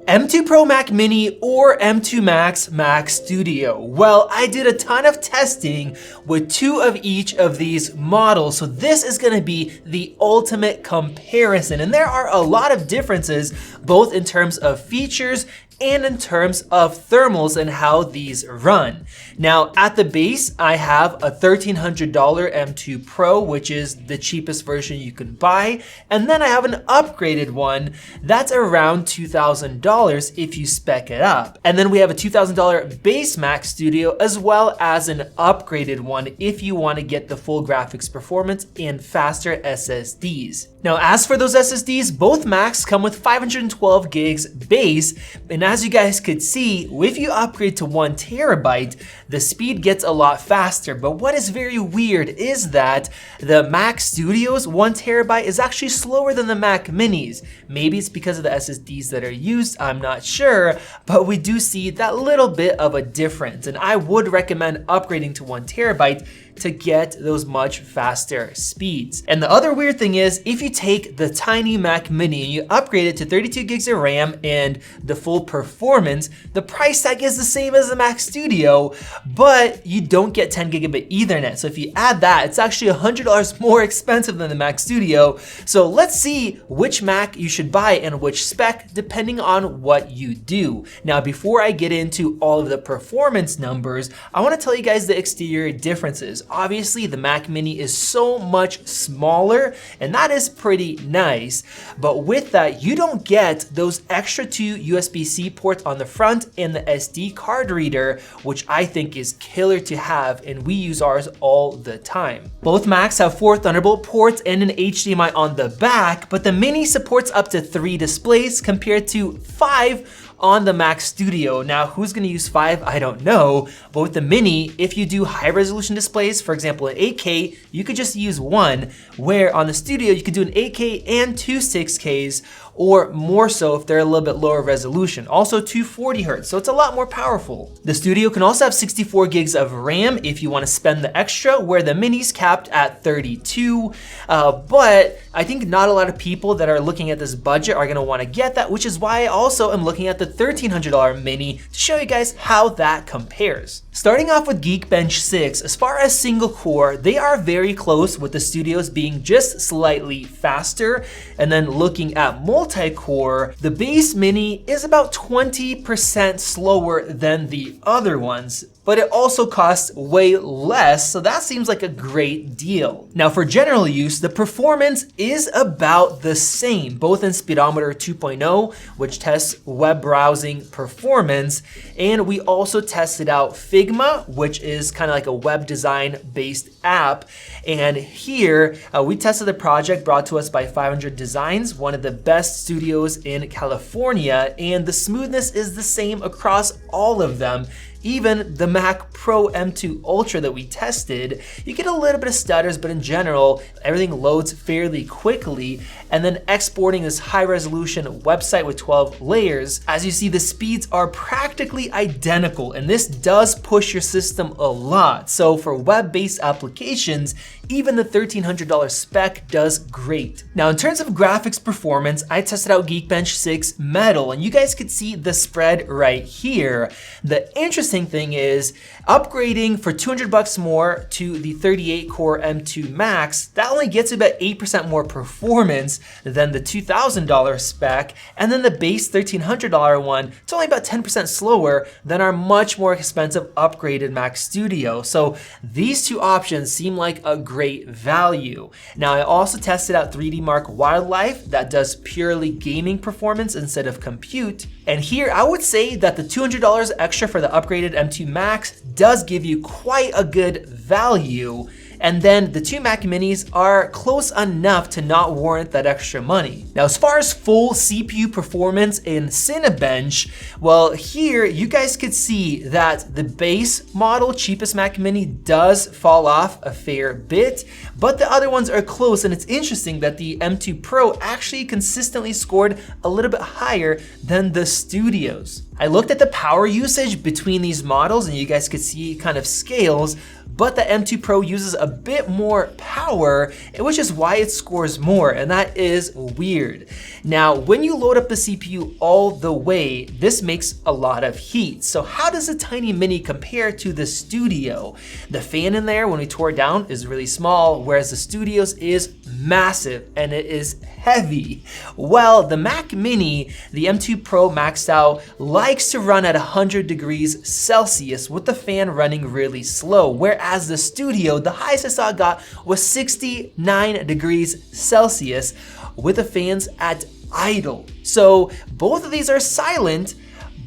M2 Pro Mac Mini or M2 Max Mac Studio? Well, I did a ton of testing with two of each of these models, so this is gonna be the ultimate comparison. And there are a lot of differences, both in terms of features and in terms of thermals and how these run. Now, at the base, I have a $1,300 M2 Pro, which is the cheapest version you can buy. And then I have an upgraded one that's around $2,000 if you spec it up. And then we have a $2,000 base Mac Studio, as well as an upgraded one if you want to get the full graphics performance and faster SSDs. Now, as for those SSDs, both Macs come with 512 gigs base, and as you guys could see, if you upgrade to 1 terabyte, the speed gets a lot faster. But what is very weird is that the Mac Studio's 1 terabyte is actually slower than the Mac Minis. Maybe it's because of the SSDs that are used, I'm not sure, but we do see that little bit of a difference. And I would recommend upgrading to 1 terabyte to get those much faster speeds. And the other weird thing is, if you take the tiny Mac Mini and you upgrade it to 32 gigs of RAM and the full performance, the price tag is the same as the Mac Studio, but you don't get 10 gigabit Ethernet. So if you add that, it's actually $100 more expensive than the Mac Studio. So let's see which Mac you should buy and which spec, depending on what you do. Now, before I get into all of the performance numbers, I want to tell you guys the exterior differences. Obviously, the Mac Mini is so much smaller, and that is pretty nice. But with that, you don't get those extra 2 USB-C ports on the front and the SD card reader, which I think is killer to have, and we use ours all the time. Both Macs have 4 Thunderbolt ports and an HDMI on the back, but the Mini supports up to 3 displays compared to 5 on the Mac Studio. Now, who's gonna use 5? I don't know, but with the Mini, if you do high resolution displays, for example, at 8K, you could just use 1, where on the Studio, you could do an 8K and 2 6Ks, or more so if they're a little bit lower resolution. Also 240 Hz, so it's a lot more powerful. The Studio can also have 64 gigs of RAM if you wanna spend the extra, where the Mini's capped at 32, but I think not a lot of people that are looking at this budget are gonna wanna get that, which is why I also am looking at the $1,300 Mini to show you guys how that compares. Starting off with Geekbench 6, as far as single core, they are very close, with the Studios being just slightly faster. And then looking at multi-core, the base Mini is about 20% slower than the other ones, but it also costs way less, so that seems like a great deal. Now, for general use, the performance is about the same, both in Speedometer 2.0, which tests web browsing performance, and we also tested out Figma, which is kind of like a web design based app. And here we tested the project brought to us by 500 Designs, one of the best studios in California, and the smoothness is the same across all of them. Even the Mac Pro M2 Ultra that we tested, you get a little bit of stutters, but in general, everything loads fairly quickly. And then exporting this high resolution website with 12 layers, as you see, the speeds are practically identical, and this does push your system a lot. So for web-based applications, even the $1,300 spec does great. Now, in terms of graphics performance, I tested out Geekbench 6 Metal, and you guys could see the spread right here. The interesting thing is, upgrading for $200 more to the 38 core M2 Max, that only gets about 8% more performance than the $2,000 spec, and then the base $1,300 one, it's only about 10% slower than our much more expensive upgraded Mac Studio. So these two options seem like a great value. Now, I also tested out 3D Mark Wildlife that does purely gaming performance instead of compute. And here I would say that the $200 extra for the upgraded M2 Max does give you quite a good value. And then the 2 Mac Minis are close enough to not warrant that extra money. Now, as far as full CPU performance in Cinebench, well, here you guys could see that the base model, cheapest Mac Mini, does fall off a fair bit, but the other ones are close. And it's interesting that the M2 Pro actually consistently scored a little bit higher than the Studios. I looked at the power usage between these models, and you guys could see kind of scales, but the M2 Pro uses a bit more power, which is why it scores more, and that is weird. Now, when you load up the CPU all the way, this makes a lot of heat. So how does the Tiny Mini compare to the Studio? The fan in there, when we tore it down, is really small, whereas the Studio's is massive and it is heavy. Well, the Mac Mini, the M2 Pro maxed out, likes to run at 100 degrees Celsius with the fan running really slow, whereas the Studio, the highest I saw it got was 69 degrees Celsius with the fans at idle. So both of these are silent,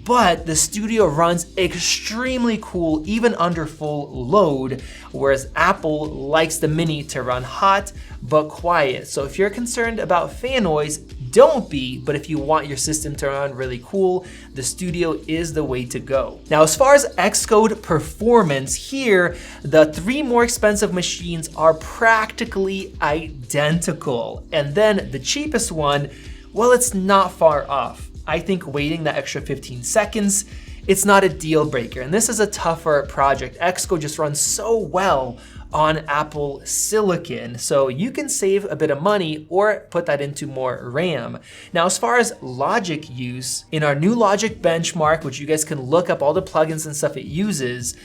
but the Studio runs extremely cool even under full load, whereas Apple likes the Mini to run hot but quiet. So if you're concerned about fan noise, don't be, but if you want your system to run really cool, the Studio is the way to go. Now, as far as Xcode performance, here, the 3 more expensive machines are practically identical. And then the cheapest one, well, it's not far off. I think waiting that extra 15 seconds, it's not a deal breaker. And this is a tougher project. Xcode just runs so well on Apple Silicon, so you can save a bit of money or put that into more RAM. Now, as far as Logic use, in our new Logic benchmark, which you guys can look up all the plugins and stuff it uses,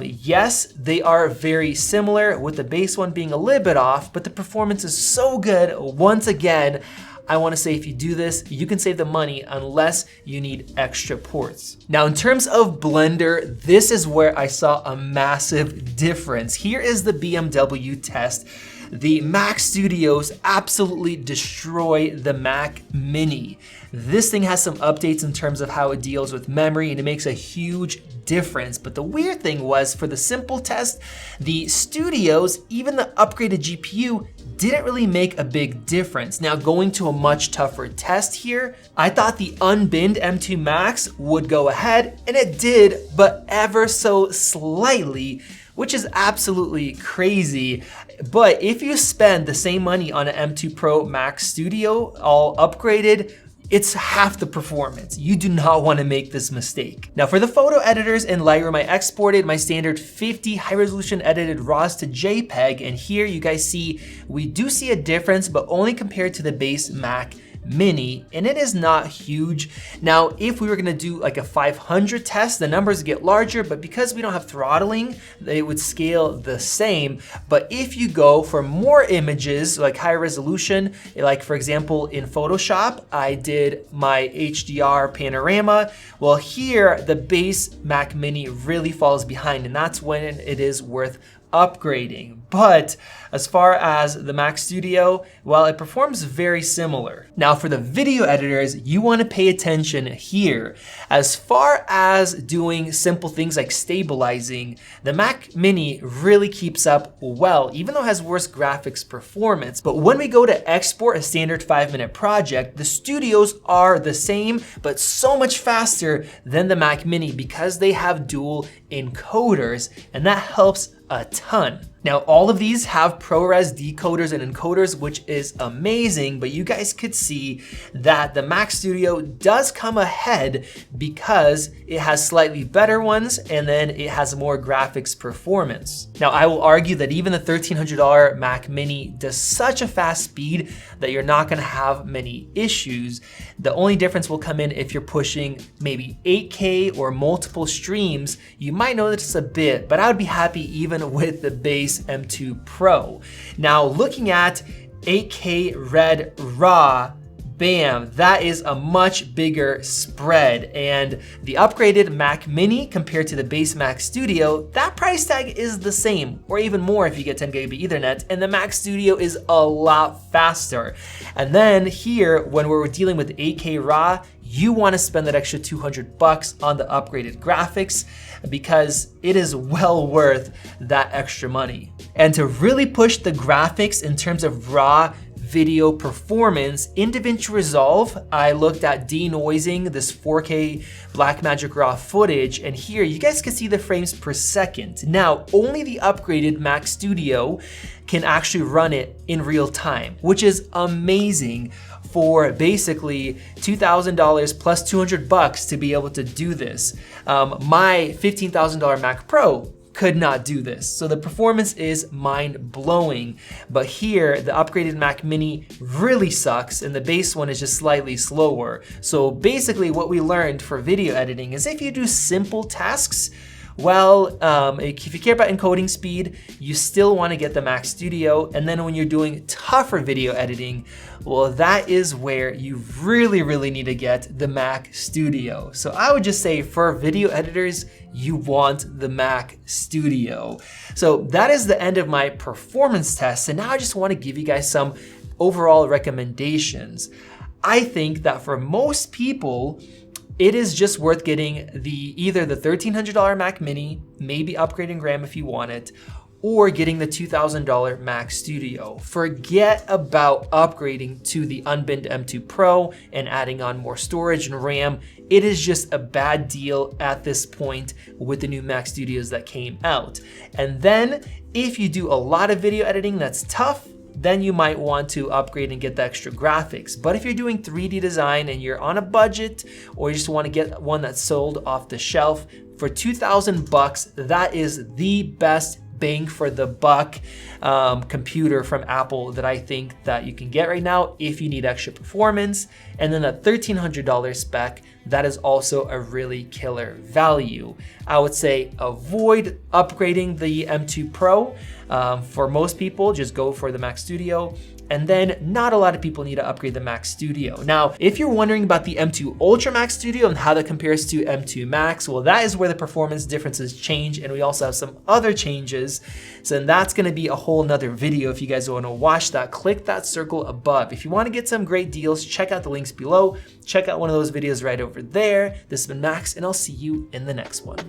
yes, they are very similar, with the base one being a little bit off, but the performance is so good. Once again, I want to say if you do this, you can save the money unless you need extra ports. Now, in terms of Blender, this is where I saw a massive difference. Here is the BMW test. The Mac Studios absolutely destroy the Mac Mini. This thing has some updates in terms of how it deals with memory, and it makes a huge difference. But the weird thing was, for the simple test, the Studios, even the upgraded GPU, didn't really make a big difference. Now, going to a much tougher test here, I thought the unbinned M2 Max would go ahead, and it did, but ever so slightly, which is absolutely crazy. But if you spend the same money on an M2 Pro Max Studio, all upgraded, it's half the performance. You do not want to make this mistake. Now, for the photo editors in Lightroom, I exported my standard 50 high resolution edited RAWs to JPEG, and here you guys see, we do see a difference, but only compared to the base Mac Mini, and it is not huge. Now, if we were gonna do like a 500 test, the numbers get larger, but because we don't have throttling, they would scale the same. But if you go for more images, like high resolution, like for example, in Photoshop, I did my HDR panorama. Well, here, the base Mac Mini really falls behind, and that's when it is worth upgrading. But as far as the Mac Studio, well, it performs very similar. Now, for the video editors, you want to pay attention here. As far as doing simple things like stabilizing, the Mac Mini really keeps up well, even though it has worse graphics performance. But when we go to export a standard 5-minute project, the Studios are the same, but so much faster than the Mac Mini because they have dual encoders, and that helps a ton. Now, all of these have ProRes decoders and encoders, which is amazing, but you guys could see that the Mac Studio does come ahead because it has slightly better ones, and then it has more graphics performance. Now, I will argue that even the $1,300 Mac Mini does such a fast speed that you're not gonna have many issues. The only difference will come in if you're pushing maybe 8K or multiple streams. You might notice a bit, but I would be happy even with the base M2 Pro. Now, looking at 8K Red RAW, bam, that is a much bigger spread. And the upgraded Mac Mini compared to the base Mac Studio, that price tag is the same, or even more if you get 10 gigabit Ethernet, and the Mac Studio is a lot faster. And then here, when we're dealing with 8K RAW, you want to spend that extra $200 on the upgraded graphics because it is well worth that extra money. And to really push the graphics in terms of raw video performance, in DaVinci Resolve, I looked at denoising this 4K Blackmagic RAW footage, and here you guys can see the frames per second. Now, only the upgraded Mac Studio can actually run it in real time, which is amazing for basically $2,000 plus $200 to be able to do this. My $15,000 Mac Pro could not do this. So the performance is mind-blowing. But here, the upgraded Mac Mini really sucks, and the base one is just slightly slower. So basically what we learned for video editing is if you do simple tasks, well, if you care about encoding speed, you still want to get the Mac Studio. And then when you're doing tougher video editing, well, that is where you really need to get the Mac Studio. So I would just say for video editors, you want the Mac Studio. So that is the end of my performance test. And now I just want to give you guys some overall recommendations. I think that for most people, it is just worth getting either the $1,300 Mac Mini, maybe upgrading RAM if you want it, or getting the $2,000 Mac Studio. Forget about upgrading to the unbinned M2 Pro and adding on more storage and RAM. It is just a bad deal at this point with the new Mac Studios that came out. And then if you do a lot of video editing that's tough, then you might want to upgrade and get the extra graphics. But if you're doing 3D design and you're on a budget, or you just want to get one that's sold off the shelf, for 2,000 bucks, that is the best bang for the buck computer from Apple that I think that you can get right now if you need extra performance. And then that $1,300 spec, that is also a really killer value. I would say avoid upgrading the M2 Pro. For most people, just go for the Mac Studio. And then not a lot of people need to upgrade the Mac Studio. Now, if you're wondering about the M2 Ultra Mac Studio and how that compares to M2 Max, well, that is where the performance differences change. And we also have some other changes. So then that's gonna be a whole nother video. If you guys wanna watch that, click that circle above. If you wanna get some great deals, check out the links below. Check out one of those videos right over there. This has been Max, and I'll see you in the next one.